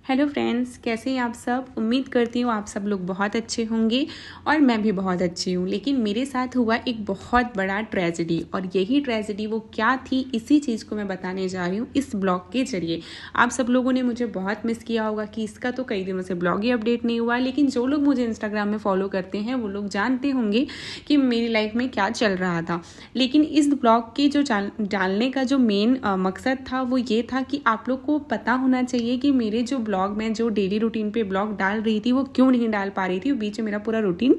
Hello friends, कैसे हैं आप सब। उम्मीद करती हूँ आप सब लोग बहुत अच्छे होंगे और मैं भी बहुत अच्छी हूँ। लेकिन मेरे साथ हुआ एक बहुत बड़ा ट्रेजेडी, और यही ट्रेजेडी वो क्या थी, इसी चीज़ को मैं बताने जा रही हूँ इस ब्लॉग के जरिए। आप सब लोगों ने मुझे बहुत मिस किया होगा कि इसका तो कई दिनों से ब्लॉग ही अपडेट नहीं हुआ। लेकिन जो लोग मुझे इंस्टाग्राम में फॉलो करते हैं वो लोग जानते होंगे कि मेरी लाइफ में क्या चल रहा था। लेकिन इस ब्लॉग की जो डालने का जो मेन मकसद था वो ये था कि आप लोग को पता होना चाहिए कि मेरे जो ब्लॉग में जो डेली रूटीन पे ब्लॉग डाल रही थी वो क्यों नहीं डाल पा रही थी। बीच में मेरा पूरा रूटीन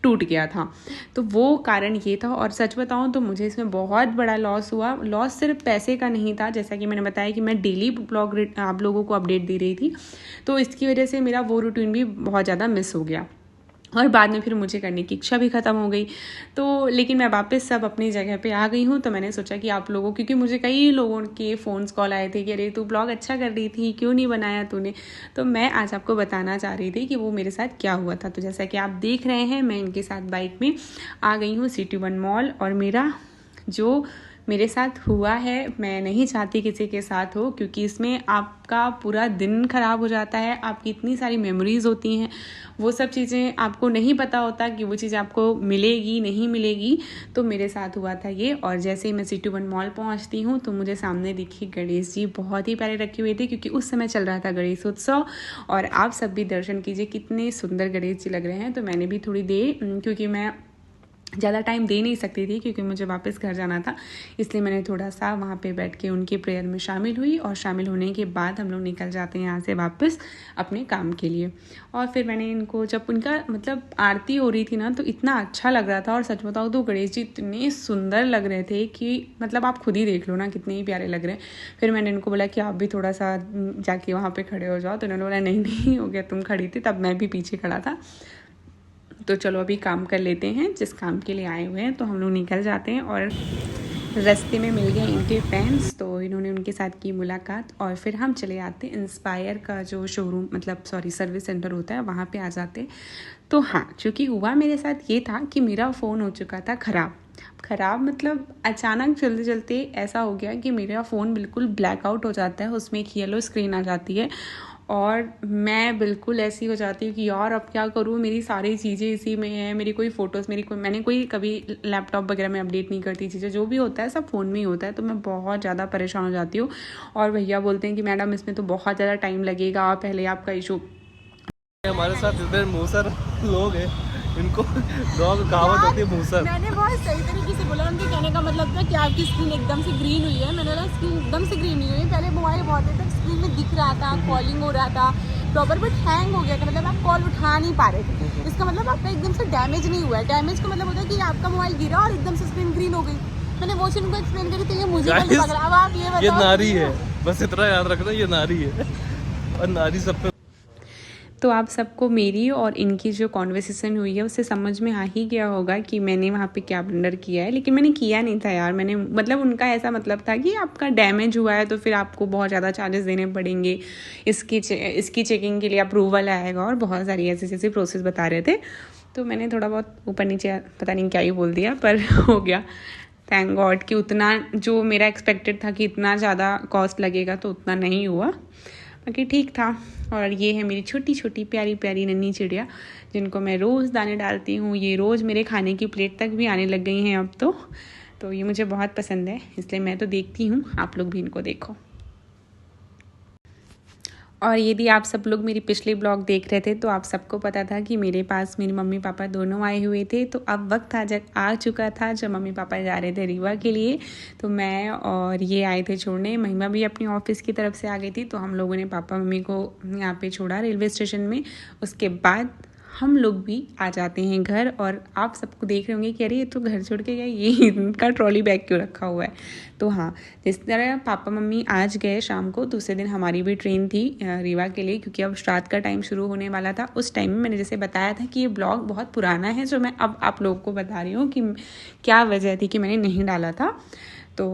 टूट गया था, तो वो कारण ये था। और सच बताऊं तो मुझे इसमें बहुत बड़ा लॉस हुआ। लॉस सिर्फ पैसे का नहीं था, जैसा कि मैंने बताया कि मैं डेली ब्लॉग आप लोगों को अपडेट दे रही थी, तो इसकी वजह से मेरा वो रूटीन भी बहुत ज़्यादा मिस हो गया और बाद में फिर मुझे करने की इच्छा भी ख़त्म हो गई। तो लेकिन मैं वापस सब अपनी जगह पे आ गई हूँ। तो मैंने सोचा कि आप लोगों, क्योंकि मुझे कई लोगों के फ़ोन्स कॉल आए थे कि अरे तू ब्लॉग अच्छा कर रही थी, क्यों नहीं बनाया तूने। तो मैं आज आपको बताना चाह रही थी कि वो मेरे साथ क्या हुआ था। तो जैसा कि आप देख रहे हैं, मैं इनके साथ बाइक में आ गई हूँ सिटी वन मॉल। और मेरा जो मेरे साथ हुआ है, मैं नहीं चाहती किसी के साथ हो, क्योंकि इसमें आपका पूरा दिन ख़राब हो जाता है। आपकी इतनी सारी मेमोरीज़ होती हैं, वो सब चीज़ें आपको नहीं पता होता कि वो चीज़ आपको मिलेगी नहीं मिलेगी। तो मेरे साथ हुआ था ये। और जैसे ही मैं सिटी वन मॉल पहुंचती हूँ तो मुझे सामने दिखी गणेश जी, बहुत ही प्यारे रखे हुए थे, क्योंकि उस समय चल रहा था गणेश उत्सव। और आप सब भी दर्शन कीजिए, कितने सुंदर गणेश जी लग रहे हैं। तो मैंने भी थोड़ी देर, क्योंकि मैं ज़्यादा टाइम दे नहीं सकती थी क्योंकि मुझे वापस घर जाना था, इसलिए मैंने थोड़ा सा वहाँ पे बैठ के उनकी प्रेयर में शामिल हुई। और शामिल होने के बाद हम लोग निकल जाते हैं यहाँ से वापस अपने काम के लिए। और फिर मैंने इनको, जब उनका मतलब आरती हो रही थी ना, तो इतना अच्छा लग रहा था। और सच बताऊँ तो गणेश जी इतने सुंदर लग रहे थे कि मतलब आप खुद ही देख लो ना कितने ही प्यारे लग रहे हैं। फिर मैंने इनको बोला कि आप भी थोड़ा सा जाके वहाँ पर खड़े हो जाओ। तो उन्होंने बोला नहीं नहीं, हो गया, तुम खड़ी थी तब मैं भी पीछे खड़ा था, तो चलो अभी काम कर लेते हैं जिस काम के लिए आए हुए हैं। तो हम लोग निकल जाते हैं। और रास्ते में मिल गए इनके फैंस, तो इन्होंने उनके साथ की मुलाकात। और फिर हम चले आते इंस्पायर का जो शोरूम, मतलब सॉरी सर्विस सेंटर होता है, वहाँ पे आ जाते। तो हाँ, चूँकि हुआ मेरे साथ ये था कि मेरा फ़ोन हो चुका था ख़राब मतलब अचानक चलते चलते ऐसा हो गया कि मेरा फ़ोन बिल्कुल ब्लैकआउट हो जाता है, उसमें एक येलो स्क्रीन आ जाती है। और मैं बिल्कुल ऐसी हो जाती हूँ कि यार अब क्या करूँ, मेरी सारी चीज़ें इसी में है, मेरी कोई फ़ोटोज़, मैंने कोई कभी लैपटॉप वगैरह में अपडेट नहीं करती चीज़ें, जो भी होता है सब फ़ोन में ही होता है। तो मैं बहुत ज़्यादा परेशान हो जाती हूँ। और भैया बोलते हैं कि मैडम इसमें तो बहुत ज़्यादा टाइम लगेगा, पहले आपका इशू। हमारे साथ इधर मूसर लोग हैं, इनको गाँव में कहावत होती है मूसर। मैंने बहुत सही तरीके से बोला, उनके कहने का मतलब था कि आपकी स्क्रीन एकदम से ग्रीन हुई है। मैंने बोला स्क्रीन एकदम से ग्रीन नहीं हुई, पहले मोबाइल बहुत देर तक स्क्रीन में दिख रहा था, कॉलिंग हो रहा था प्रॉपर, बट हैंग हो गया था, मतलब आप कॉल उठा नहीं पा रहे थे। इसका मतलब आपका एकदम से डैमेज नहीं हुआ है। डैमेज का मतलब होता है कि आपका मोबाइल गिरा और एकदम से स्क्रीन ग्रीन हो गई। मैंने वो चीज उनको एक्सप्लेन करी, तो ये मुझे बोलने लगा। अब आप ये बताओ, ये नारी है, बस इतना याद रखना, ये नारी है और नारी सब पे। तो आप सबको मेरी और इनकी जो कॉन्वर्सेशन हुई है उससे समझ में आ ही गया होगा कि मैंने वहाँ पे क्या ब्लंडर किया है। लेकिन मैंने किया नहीं था यार, मैंने मतलब उनका ऐसा मतलब था कि आपका डैमेज हुआ है तो फिर आपको बहुत ज़्यादा चार्जेस देने पड़ेंगे, इसकी चेकिंग के लिए अप्रूवल आएगा, और बहुत सारी ऐसी ऐसी प्रोसेस बता रहे थे। तो मैंने थोड़ा बहुत ऊपर नीचे पता नहीं क्या ही बोल दिया, पर हो गया। थैंक गॉड कि उतना जो मेरा एक्सपेक्टेड था कि इतना ज़्यादा कॉस्ट लगेगा तो उतना नहीं हुआ, बाकी ठीक था। और ये है मेरी छोटी छोटी प्यारी प्यारी नन्ही चिड़िया, जिनको मैं रोज़ दाने डालती हूँ। ये रोज़ मेरे खाने की प्लेट तक भी आने लग गई हैं अब तो ये मुझे बहुत पसंद है, इसलिए मैं तो देखती हूँ, आप लोग भी इनको देखो। और यदि आप सब लोग मेरी पिछले ब्लॉग देख रहे थे तो आप सबको पता था कि मेरे पास मेरे मम्मी पापा दोनों आए हुए थे। तो अब वक्त आ चुका था जब मम्मी पापा जा रहे थे रीवा के लिए, तो मैं और ये आए थे छोड़ने। महिमा भी अपनी ऑफिस की तरफ से आ गई थी, तो हम लोगों ने पापा मम्मी को यहाँ पे छोड़ा रेलवे स्टेशन में। उसके बाद हम लोग भी आ जाते हैं घर। और आप सबको देख रहे होंगे कि अरे ये तो घर छोड़ के गए, ये इनका ट्रॉली बैग क्यों रखा हुआ है। तो हाँ, जिस तरह पापा मम्मी आज गए शाम को, दूसरे दिन हमारी भी ट्रेन थी रीवा के लिए, क्योंकि अब श्राद्ध का टाइम शुरू होने वाला था। उस टाइम में मैंने जैसे बताया था कि ये ब्लॉग बहुत पुराना है, जो मैं अब आप लोगों को बता रही हूँ कि क्या वजह थी कि मैंने नहीं डाला था। तो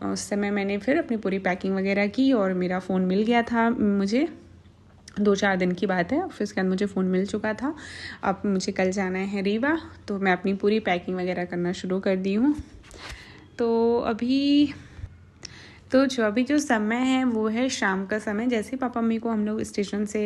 उस समय मैंने फिर अपनी पूरी पैकिंग वगैरह की और मेरा फ़ोन मिल गया था मुझे। 2-4 दिन की बात है, फिर उसके बाद मुझे फ़ोन मिल चुका था। अब मुझे कल जाना है रीवा, तो मैं अपनी पूरी पैकिंग वगैरह करना शुरू कर दी हूँ। तो अभी तो जो अभी जो समय है वो है शाम का समय। जैसे पापा मम्मी को हम लोग स्टेशन से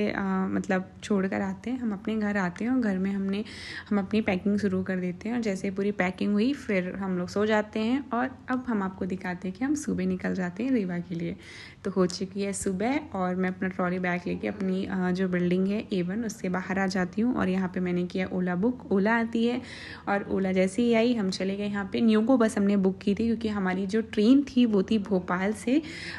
मतलब छोड़ कर आते हैं, हम अपने घर आते हैं और घर में हम अपनी पैकिंग शुरू कर देते हैं। और जैसे पूरी पैकिंग हुई फिर हम लोग सो जाते हैं। और अब हम आपको दिखाते हैं कि हम सुबह निकल जाते हैं रीवा के लिए। तो हो चुकी है सुबह और मैं अपना ट्रॉली बैग लेके अपनी जो बिल्डिंग है A1 उससे बाहर आ जाती हूँ। और यहाँ पे मैंने किया ओला बुक। ओला आती है और ओला जैसे ही आई हम चले गए यहाँ पे न्यूगो बस हमने बुक की थी, क्योंकि हमारी जो ट्रेन थी वो थी भोपाल से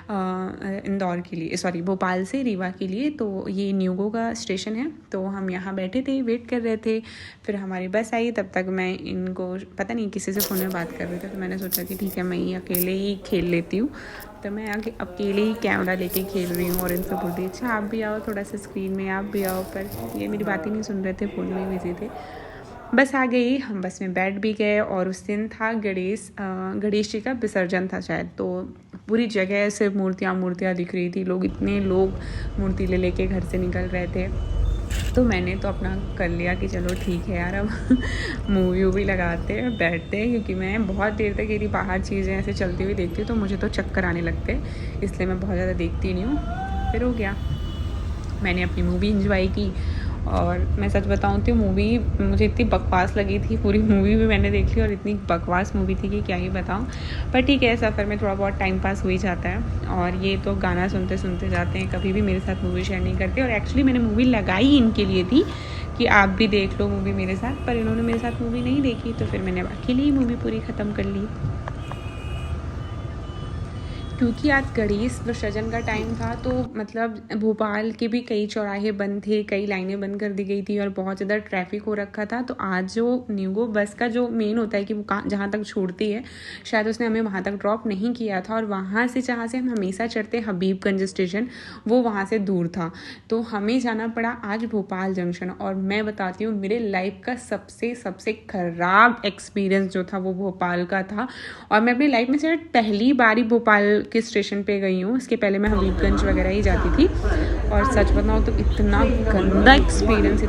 इंदौर के लिए, सॉरी भोपाल से रीवा के लिए। तो ये न्यूगो का स्टेशन है। तो हम यहाँ बैठे थे, वेट कर रहे थे। फिर हमारी बस आई, तब तक मैं इनको पता नहीं किसी से फ़ोन में बात कर रहे थे। तो मैंने सोचा कि ठीक है मैं ही अकेले ही खेल लेती हूँ। तो मैं आगे अकेले ही कैमरा लेके खेल रही हूँ और इनसे बोल रही अच्छा आप भी आओ थोड़ा सा स्क्रीन में, आप भी आओ। पर ये मेरी बात ही नहीं सुन रहे थे, फ़ोन में ही बिजी थे। बस आ गई, हम बस में बैठ भी गए। और उस दिन था गणेश जी का विसर्जन था शायद। तो पूरी जगह सिर्फ मूर्तियाँ दिख रही थी। इतने लोग मूर्ति ले लेके घर से निकल रहे थे। तो मैंने तो अपना कर लिया कि चलो ठीक है यार, अब मूवी वूवी लगाते हैं बैठते हैं। क्योंकि मैं बहुत देर तक यदि बाहर चीज़ें ऐसे चलती हुई देखती हूँ तो मुझे तो चक्कर आने लगते, इसलिए मैं बहुत ज़्यादा देखती नहीं हूँ। फिर हो गया, मैंने अपनी मूवी इंजॉय की। और मैं सच बताऊँ तो मूवी मुझे इतनी बकवास लगी थी, पूरी मूवी भी मैंने देख ली और इतनी बकवास मूवी थी कि क्या ही बताऊँ। पर ठीक है, सफ़र में थोड़ा बहुत टाइम पास हो ही जाता है। और ये तो गाना सुनते सुनते जाते हैं, कभी भी मेरे साथ मूवी शेयर नहीं करते। और एक्चुअली मैंने मूवी लगाई इनके लिए थी कि आप भी देख लो मूवी मेरे साथ, पर इन्होंने मेरे साथ मूवी नहीं देखी। तो फिर मैंने अकेले ही मूवी पूरी ख़त्म कर ली। क्योंकि आज गणेश विसर्जन का टाइम था, तो मतलब भोपाल के भी कई चौराहे बंद थे, कई लाइनें बंद कर दी गई थी और बहुत ज़्यादा ट्रैफिक हो रखा था। तो आज जो न्यूगो बस का जो मेन होता है कि वो जहाँ तक छोड़ती है, शायद उसने हमें वहाँ तक ड्रॉप नहीं किया था। और वहाँ से जहाँ से हम हमेशा चढ़ते हबीबगंज स्टेशन, वो वहाँ से दूर था। तो हमें जाना पड़ा आज भोपाल जंक्शन। और मैं बताती हूँ, मेरे लाइफ का सबसे ख़राब एक्सपीरियंस जो था वो भोपाल का था। और मैं अपनी लाइफ में शायद पहली बार ही भोपाल के स्टेशन पे गई हूँ। इसके पहले मैं हबीबगंज वगैरह ही जाती थी। और सच बताऊँ तो इतना गंदा एक्सपीरियंस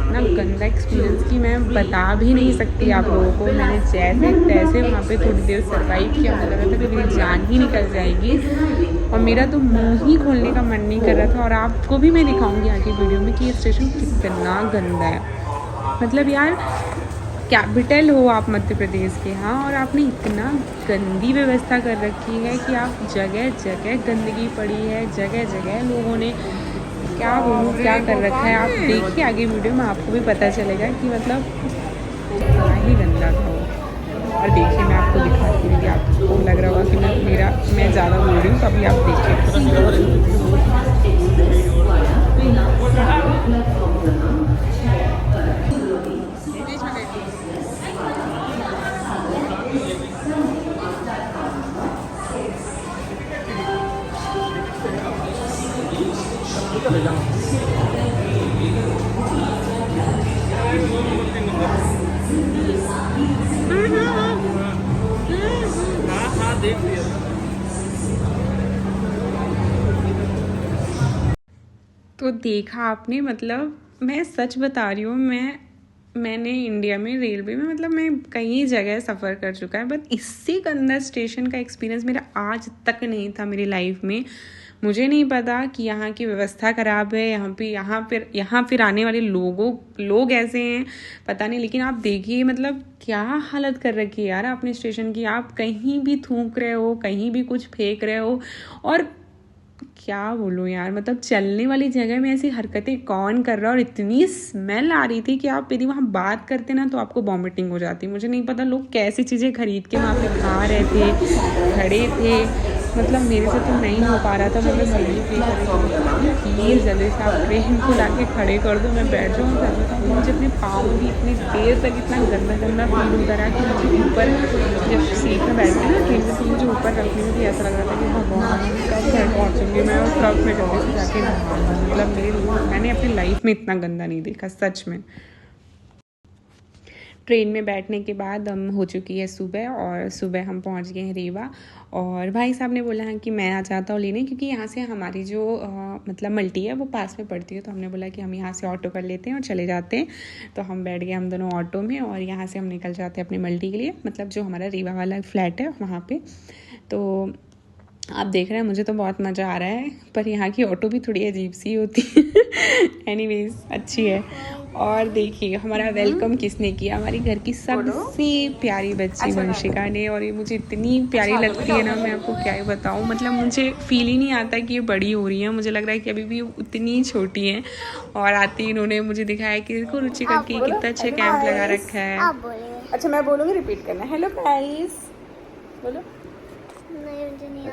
कि मैं बता भी नहीं सकती आप लोगों को। मैंने जैसे तैसे वहाँ पे थोड़ी देर सर्वाइव किया, मुझे लगा था कि मेरी जान ही निकल जाएगी। और मेरा तो मुँह ही खोलने का मन नहीं कर रहा था। और आपको भी मैं दिखाऊँगी आगे वीडियो में कि ये स्टेशन कितना गंदा है। मतलब यार, कैपिटल हो आप मध्य प्रदेश के, हाँ, और आपने इतना गंदी व्यवस्था कर रखी है कि आप जगह जगह गंदगी पड़ी है, जगह जगह लोगों ने क्या बोलूँ क्या कर रखा है। आप देखिए आगे वीडियो में, आपको भी पता चलेगा कि मतलब कितना ही गंदा था वो। और देखिए मैं आपको दिखाती हूँ कि आपको लग रहा होगा कि मैं ज़्यादा बोल रही हूँ, तो अभी आप देखिए। हाँ देख लिया। तो देखा आपने, मतलब मैं सच बता रही हूँ, मैंने इंडिया में रेलवे में मतलब मैं कई जगह सफ़र कर चुका है, बट इससे गंदा स्टेशन का एक्सपीरियंस मेरा आज तक नहीं था मेरी लाइफ में। मुझे नहीं पता कि यहाँ की व्यवस्था ख़राब है, यहाँ फिर आने वाले लोग ऐसे हैं, पता नहीं। लेकिन आप देखिए मतलब क्या हालत कर रखी है यार आपने स्टेशन की। आप कहीं भी थूक रहे हो, कहीं भी कुछ फेंक रहे हो। और क्या बोलूँ यार, मतलब चलने वाली जगह में ऐसी हरकतें कौन कर रहा है। और इतनी स्मेल आ रही थी कि आप यदि वहाँ बात करते ना तो आपको वॉमिटिंग हो जाती। मुझे नहीं पता लोग कैसी चीज़ें खरीद के वहाँ पे खा रहे थे, खड़े थे। मतलब मेरे से तो नहीं हो पा रहा था। मैं बस यही पे प्लीज़ जल्दी से आप ट्रेन को ला के खड़े कर दो, मैं बैठ जाऊँ। सच बताऊँ मुझे अपने पाँव भी इतनी देर तक इतना गंदा फील होता रहा कि मुझे ऊपर जब सीट में बैठती ना ट्रेन में, तो मुझे ऊपर रखने में भी ऐसा लग रहा था कि भगवान कब घर पहुँचूँगी मैं और कब मैं जल्दी से जाके नहाऊँगी। मतलब मैंने अपनी लाइफ में इतना गंदा नहीं देखा सच में। ट्रेन में बैठने के बाद हम हो चुकी है सुबह, और सुबह हम पहुंच गए हैं रीवा। और भाई साहब ने बोला है कि मैं आ जाता हूँ लेने, क्योंकि यहाँ से हमारी जो मतलब मल्टी है वो पास में पड़ती है। तो हमने बोला कि हम यहाँ से ऑटो कर लेते हैं और चले जाते हैं। तो हम बैठ गए हम दोनों ऑटो में और यहाँ से हम निकल जाते हैं अपनी मल्टी के लिए, मतलब जो हमारा रीवा वाला फ्लैट है वहाँ पर। तो आप देख रहे हैं मुझे तो बहुत मज़ा आ रहा है, पर यहाँ की ऑटो भी थोड़ी अजीब सी होती है। एनीवेज अच्छी है। और देखिए हमारा वेलकम किसने किया, हमारी घर की सबसे प्यारी बच्ची वंशिका ने। और ये मुझे इतनी प्यारी लगती है ना, मैं आपको क्या ही बताऊँ। मतलब मुझे फील ही नहीं आता कि ये बड़ी हो रही है, मुझे लग रहा है कि अभी भी उतनी छोटी हैं। और आते ही इन्होंने मुझे दिखाया कि देखो रुचिका की कितना अच्छा कैंप लगा रखा है। अच्छा मैं बोलूँगी, रिपीट करना। हेलो गाइस बोलो।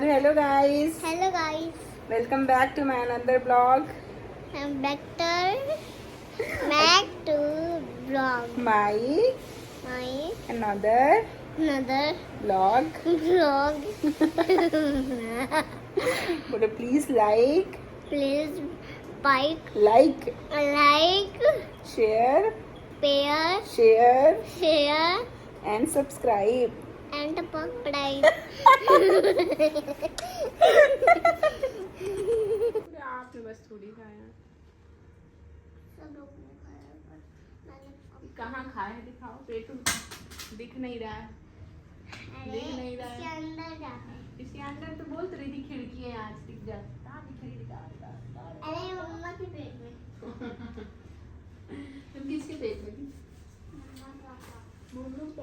Hello guys, hello guys, welcome back to my another blog. Back to blog my another blog. बोलो please like please like share and subscribe एंड पकड़ाई। आपने बस थोड़ी खाया। कहाँ खाया है, दिखाओ। पेट दिख नहीं रहा है, इसके अंदर क्या है? इसके अंदर तो बोल रही थी खिड़की है, आज दिख जाता। अरे मम्मा के पेट में। तुम किसके पेट में थी? देखो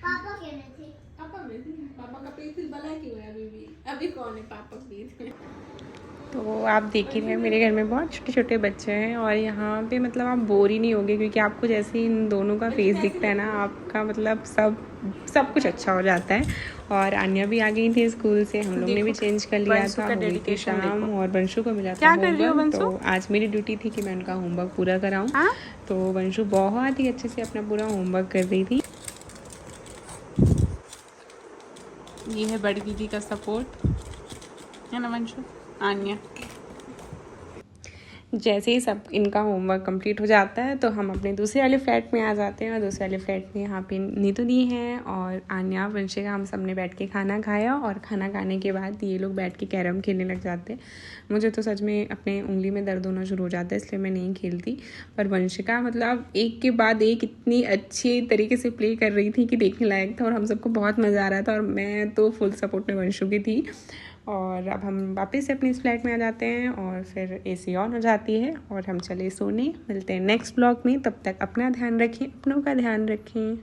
पापा कहने थे। पापा में थी। पापा का पेट बड़ा क्यों है अभी भी? अभी कौन है पापा के पेट? तो आप देख ही रहे हैं मेरे घर में बहुत छोटे छोटे बच्चे हैं। और यहाँ पे मतलब आप बोर ही नहीं होगे, क्योंकि आपको जैसे ही इन दोनों का फेस दिखता है ना, आपका मतलब सब कुछ अच्छा हो जाता है। और आन्या भी आ गई थी स्कूल से, हम लोग ने भी चेंज कर लिया था, हो गई थी शाम। और वंशु को मिला था होमवर्क, तो आज मेरी ड्यूटी थी कि मैं उनका होमवर्क पूरा कराऊँ। तो वंशु बहुत ही अच्छे से अपना पूरा होमवर्क कर रही थी। ये है बड़ी दीदी का सपोर्ट, है ना वंशु? आन्या जैसे ही सब इनका होमवर्क कंप्लीट हो जाता है तो हम अपने दूसरे वाले फ्लैट में आ जाते हैं। और दूसरे वाले फ्लैट में यहाँ पे नीतू दी हैं और आन्या वंशिका, हम सब ने बैठ के खाना खाया। और खाना खाने के बाद ये लोग बैठ के कैरम खेलने लग जाते हैं। मुझे तो सच में अपने उंगली में दर्द होना शुरू हो जाता है, इसलिए मैं नहीं खेलती। पर वंशिका मतलब एक के बाद एक इतनी अच्छी तरीके से प्ले कर रही थी कि देखने लायक था, और हम सबको बहुत मज़ा आ रहा था। और मैं तो फुल सपोर्ट में वंशु की थी। और अब हम वापस से अपने इस फ्लैट में आ जाते हैं और फिर एसी ऑन हो जाती है और हम चले सोने। मिलते हैं नेक्स्ट ब्लॉग में, तब तक अपना ध्यान रखें, अपनों का ध्यान रखें।